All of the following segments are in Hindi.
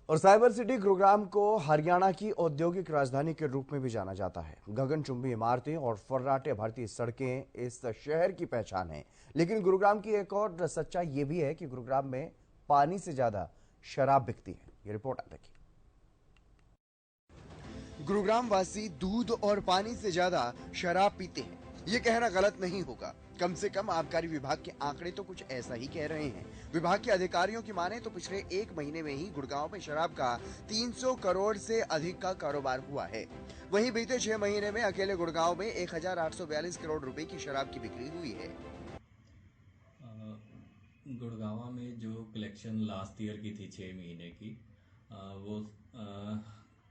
और साइबर सिटी गुरुग्राम को हरियाणा की औद्योगिक राजधानी के रूप में भी जाना जाता है। गगनचुंबी इमारतें और फर्राटे भरती सड़कें इस शहर की पहचान है। लेकिन गुरुग्राम की एक और सच्चाई ये भी है कि गुरुग्राम में पानी से ज्यादा शराब बिकती है। ये रिपोर्ट आप देखिए। गुरुग्राम वासी दूध और पानी से ज्यादा शराब पीते हैं, ये कहना गलत नहीं होगा। कम से कम आबकारी विभाग के आंकड़े तो कुछ ऐसा ही कह रहे हैं। विभाग के अधिकारियों की माने तो पिछले एक महीने में ही गुड़गांव में शराब का 300 करोड़ से अधिक का कारोबार हुआ है। वहीं बीते 6 महीने में अकेले गुड़गांव में 1842 करोड़ रुपए की शराब की बिक्री हुई है। गुड़गांव में जो कलेक्शन लास्ट ईयर की थी 6 महीने की, वो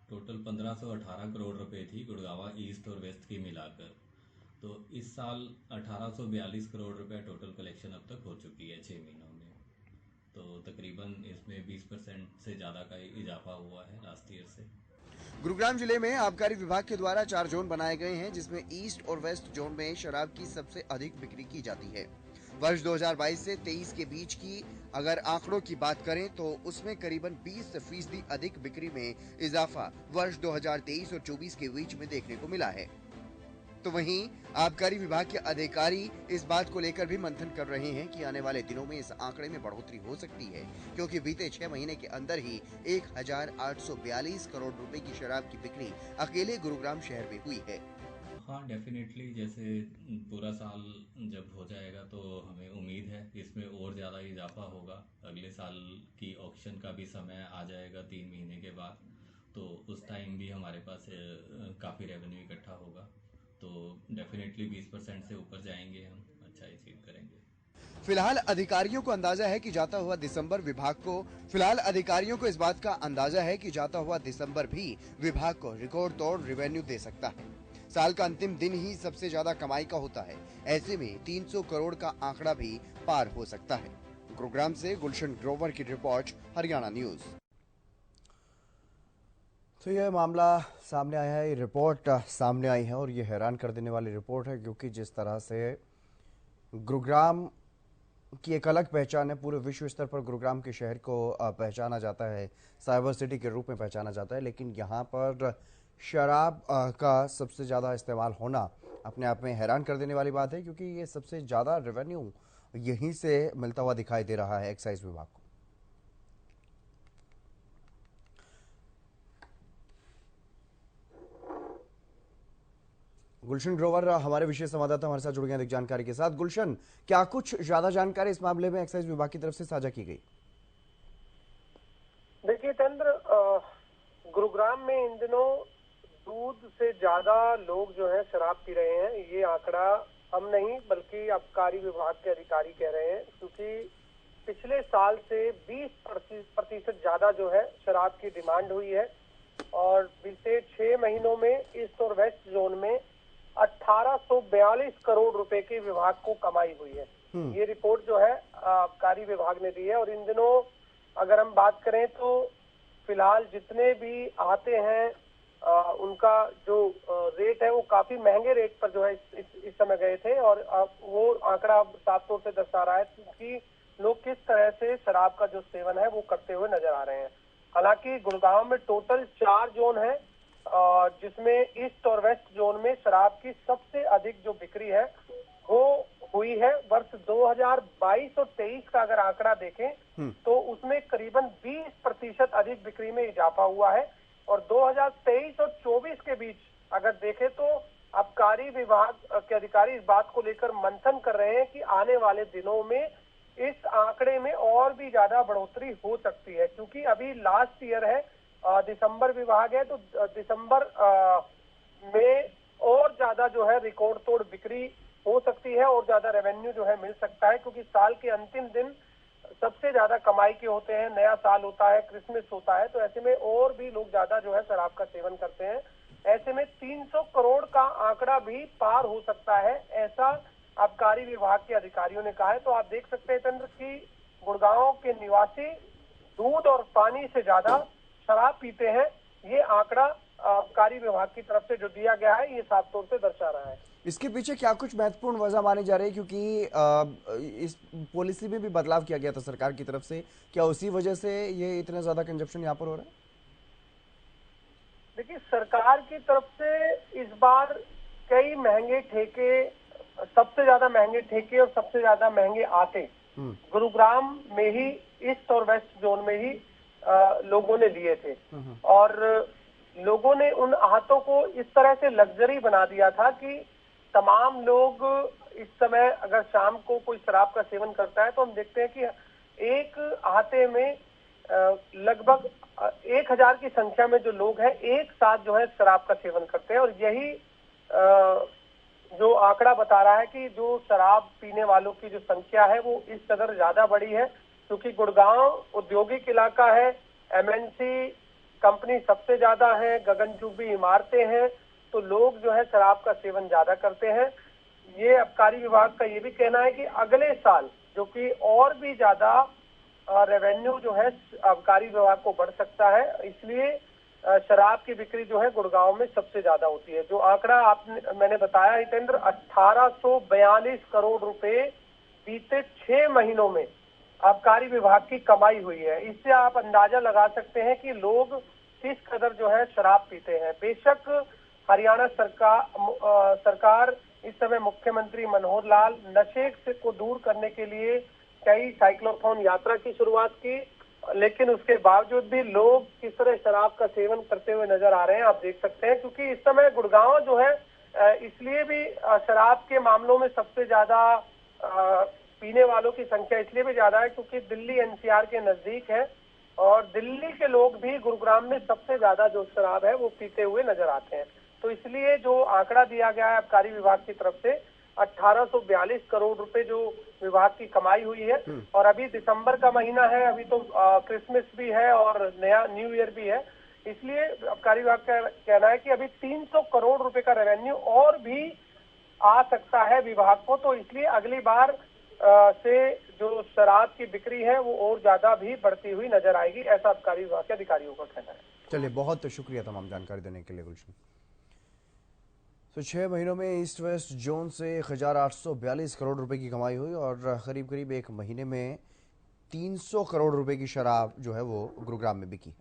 टोटल 1518 करोड़ रुपए थी गुड़गांव ईस्ट और वेस्ट की मिलाकर। तो इस साल 1842 करोड़ रुपए टोटल कलेक्शन अब तक हो चुकी है 6 महीनों में। तो तकरीबन इसमें 20% से ज़्यादा का इजाफा हुआ है लास्ट ईयर से। गुरुग्राम जिले में आबकारी विभाग के द्वारा 4 जोन बनाए गए हैं, जिसमें ईस्ट और वेस्ट जोन में शराब की सबसे अधिक बिक्री की जाती है। वर्ष 2022 से 23 के बीच की अगर आंकड़ों की बात करें तो उसमें करीबन 20% अधिक बिक्री में इजाफा वर्ष 2023 और 24 के बीच में देखने को मिला है। तो वहीं आबकारी विभाग के अधिकारी इस बात को लेकर भी मंथन कर रहे हैं कि आने वाले दिनों में इस आंकड़े में बढ़ोतरी हो सकती है, क्योंकि बीते 6 महीने के अंदर ही 1842 करोड़ रुपए की शराब की बिक्री अकेले गुरुग्राम शहर में हुई है। हाँ, डेफिनेटली जैसे पूरा साल जब हो जाएगा तो हमें उम्मीद है इसमें और ज़्यादा इजाफा होगा। अगले साल की ऑक्शन का भी समय आ जाएगा 3 महीने के बाद, तो उस टाइम भी हमारे पास काफ़ी रेवेन्यू इकट्ठा होगा। तो डेफिनेटली 20% से ऊपर जाएंगे, हम अच्छा अचीव करेंगे। फिलहाल अधिकारियों को अंदाजा है कि जाता हुआ दिसंबर भी विभाग को रिकॉर्ड तोड़ रेवेन्यू दे सकता है। साल का अंतिम दिन ही सबसे ज्यादा कमाई का होता है। ऐसे में 300 करोड़ का आंकड़ा भी पार हो सकता है। गुरुग्राम से गुलशन ग्रोवर की रिपोर्ट, हरियाणा न्यूज। तो यह मामला सामने आया है, ये रिपोर्ट सामने आई है और ये हैरान कर देने वाली रिपोर्ट है, क्योंकि जिस तरह से गुरुग्राम की एक अलग पहचान है, पूरे विश्व स्तर पर गुरुग्राम के शहर को पहचाना जाता है, साइबर सिटी के रूप में पहचाना जाता है, लेकिन यहाँ पर शराब का सबसे ज़्यादा इस्तेमाल होना अपने आप में हैरान कर देने वाली बात है, क्योंकि ये सबसे ज़्यादा रेवेन्यू यहीं से मिलता हुआ दिखाई दे रहा है एक्साइज विभाग को। गुलशन ग्रोवर हमारे विशेष संवाददाता हमारे साथ जुड़ गए अधिक जानकारी के साथ। गुलशन, क्या कुछ ज्यादा जानकारी इस मामले में एक्साइज विभाग की तरफ से साझा की गई? देखिए चंद्र, गुरुग्राम में इन दिनों दूध से ज्यादा लोग जो है शराब पी रहे हैं। ये आंकड़ा हम नहीं बल्कि आबकारी विभाग के अधिकारी कह रहे हैं, क्योंकि पिछले साल से 20% ज्यादा जो है शराब की डिमांड हुई है और बीते 6 महीनों में ईस्ट और वेस्ट जोन में 1842 करोड़ रुपए की विभाग को कमाई हुई है। ये रिपोर्ट जो है आबकारी विभाग ने दी है। और इन दिनों अगर हम बात करें तो फिलहाल जितने भी आते हैं उनका जो रेट है वो काफी महंगे रेट पर जो है इस समय गए थे, और वो आंकड़ा साफ तौर से दर्शा रहा है कि लोग किस तरह से शराब का जो सेवन है वो करते हुए नजर आ रहे हैं। हालांकि गुड़गांव में टोटल 4 जोन है, जिसमें ईस्ट और वेस्ट जोन में शराब की सबसे अधिक जो बिक्री है वो हुई है। वर्ष 2022 और 23 का अगर आंकड़ा देखें तो उसमें करीबन 20% अधिक बिक्री में इजाफा हुआ है। और 2023 और 24 के बीच अगर देखें तो आबकारी विभाग के अधिकारी इस बात को लेकर मंथन कर रहे हैं कि आने वाले दिनों में इस आंकड़े में और भी ज्यादा बढ़ोतरी हो सकती है, क्योंकि अभी लास्ट ईयर है, दिसंबर विभाग है, तो दिसंबर में और ज्यादा जो है रिकॉर्ड तोड़ बिक्री हो सकती है और ज्यादा रेवेन्यू जो है मिल सकता है, क्योंकि साल के अंतिम दिन सबसे ज्यादा कमाई के होते हैं। नया साल होता है, क्रिसमस होता है, तो ऐसे में और भी लोग ज्यादा जो है शराब का सेवन करते हैं। ऐसे में 300 करोड़ का आंकड़ा भी पार हो सकता है, ऐसा आबकारी विभाग के अधिकारियों ने कहा है। तो आप देख सकते हैं चंद्र की गुड़गांव के निवासी दूध और पानी से ज्यादा शराब पीते हैं। ये आंकड़ा आबकारी विभाग की तरफ से जो दिया गया है ये साफ तौर से दर्शा रहा है। इसके पीछे क्या कुछ महत्वपूर्ण वजह मानी जा रही है, क्योंकि इस पॉलिसी में भी बदलाव किया गया था सरकार की तरफ से, क्या उसी वजह से ये इतना ज्यादा कंजप्शन यहाँ पर हो रहा है? देखिए, सरकार की तरफ से इस बार कई महंगे ठेके, सबसे ज्यादा महंगे ठेके और सबसे ज्यादा महंगे आटे गुरुग्राम में ही, ईस्ट और वेस्ट जोन में ही लोगों ने लिए थे। और लोगों ने उन आहतों को इस तरह से लग्जरी बना दिया था कि तमाम लोग इस समय अगर शाम को कोई शराब का सेवन करता है तो हम देखते हैं कि एक आहते में लगभग 1000 की संख्या में जो लोग हैं एक साथ जो है शराब का सेवन करते हैं। और यही जो आंकड़ा बता रहा है कि जो शराब पीने वालों की जो संख्या है वो इस कदर ज्यादा बढ़ी है, क्योंकि गुड़गांव औद्योगिक इलाका है, एमएनसी कंपनी सबसे ज्यादा है, गगनचुंबी इमारतें हैं, तो लोग जो है शराब का सेवन ज्यादा करते हैं। ये आबकारी विभाग का ये भी कहना है कि अगले साल जो कि और भी ज्यादा रेवेन्यू जो है आबकारी विभाग को बढ़ सकता है, इसलिए शराब की बिक्री जो है गुड़गांव में सबसे ज्यादा होती है। जो आंकड़ा मैंने बताया हितेंद्र, 1842 करोड़ रुपए बीते 6 महीनों में आबकारी विभाग की कमाई हुई है। इससे आप अंदाजा लगा सकते हैं कि लोग किस कदर जो है शराब पीते हैं। बेशक हरियाणा सरकार इस समय मुख्यमंत्री मनोहर लाल नशे को दूर करने के लिए कई साइक्लोथॉन यात्रा की शुरुआत की, लेकिन उसके बावजूद भी लोग किस तरह शराब का सेवन करते हुए नजर आ रहे हैं आप देख सकते हैं। क्योंकि इस समय गुड़गांव जो है इसलिए भी शराब के मामलों में सबसे ज्यादा पीने वालों की संख्या इसलिए भी ज्यादा है क्योंकि दिल्ली एनसीआर के नजदीक है और दिल्ली के लोग भी गुरुग्राम में सबसे ज्यादा जो शराब है वो पीते हुए नजर आते हैं। तो इसलिए जो आंकड़ा दिया गया है आबकारी विभाग की तरफ से 1842 करोड़ रुपए जो विभाग की कमाई हुई है, और अभी दिसंबर का महीना है, अभी तो क्रिसमस भी है और नया न्यू ईयर भी है, इसलिए आबकारी विभाग का कहना है कि अभी 300 करोड़ रुपए का रेवेन्यू और भी आ सकता है विभाग को। तो इसलिए अगली बार से जो शराब की बिक्री है वो और ज्यादा भी बढ़ती हुई नजर आएगी, ऐसा आबकारी विभाग के अधिकारियों का कहना है। चलिए, बहुत शुक्रिया तमाम जानकारी देने के लिए गुलशन। तो 6 महीनों में ईस्ट वेस्ट जोन से 1842 करोड़ रुपए की कमाई हुई और करीब करीब एक महीने में 300 करोड़ रुपए की शराब जो है वो गुरुग्राम में बिकी।